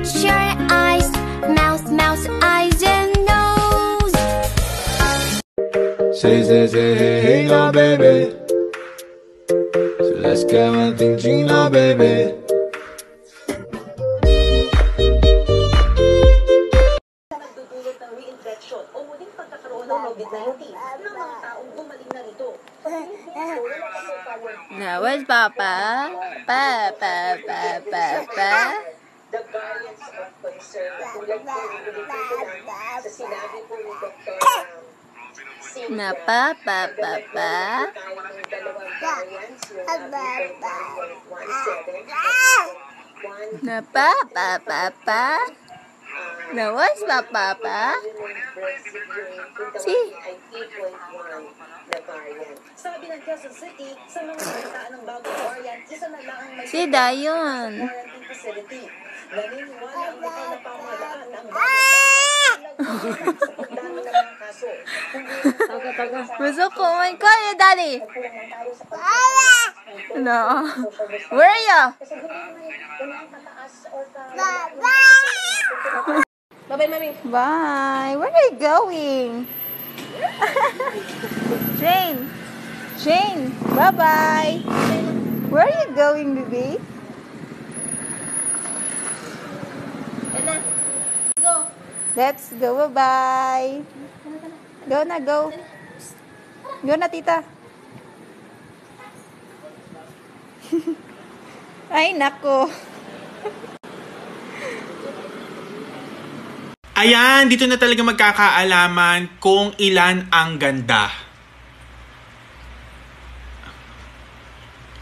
What's your eyes? Mouth, mouth, eyes and nose. Say, say, say, hey, hey, now, baby. So let's get one thing, Gina, baby. Nagdudulot ng reinfection o muling pagkakaroon ng COVID-19 ng mga taong gumaling na rito. Now, where's Papa? Papa. The variants of concern tulad po sa sinabi po ni Dr. Na Papa. Na Papa. Na where's Papa? See? Sabi ng Quezon City, sa mga kabataan ng bagong variant, isa na lang ang may Si Dayon. quarantine facility. Naniniwala ang lokal na pamahalaan na ang bagong variant sa pagdami ng mga kaso. Gusto ko. Oh my God, Daddy. No. Where are you? Bye-bye, Mami. Bye. Where are you going? Jane. Bye-bye. Where are you going, baby? Go. Let's go. Bye-bye. Go na, go. Go na, tita. Ay, nako. Ayan, dito na talaga magkakaalaman kung ilan ang ganda.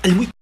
Alam mo,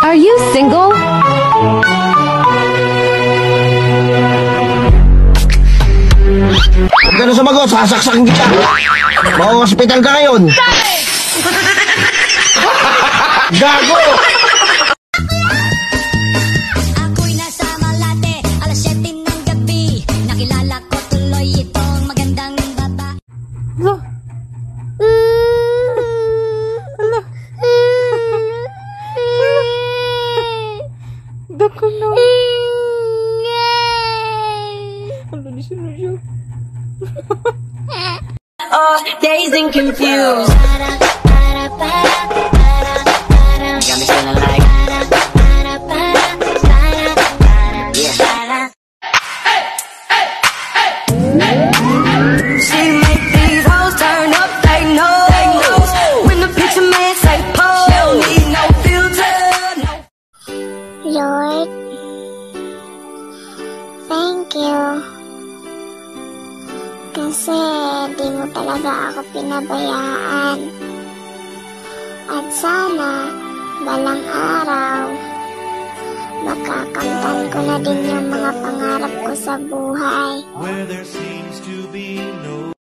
Are you single? Huwag ka na sumagot, sasaksakin kita. Mau-hospital ka ngayon. Gago! Ako'y nasa Malate, alas 7 ng gabi. Nakilala ko tuloy itong magandang baba. Dako na. Oh, dazed and confused. Got me feeling like she make these hoes turn up they nose. When the picture man say pose, she don't need no filter, no. Lord, thank you Kasi di mo talaga ako pinabayaan. At sana, balang araw, makakamtan ko na din yung mga pangarap ko sa buhay. Where there seems to be no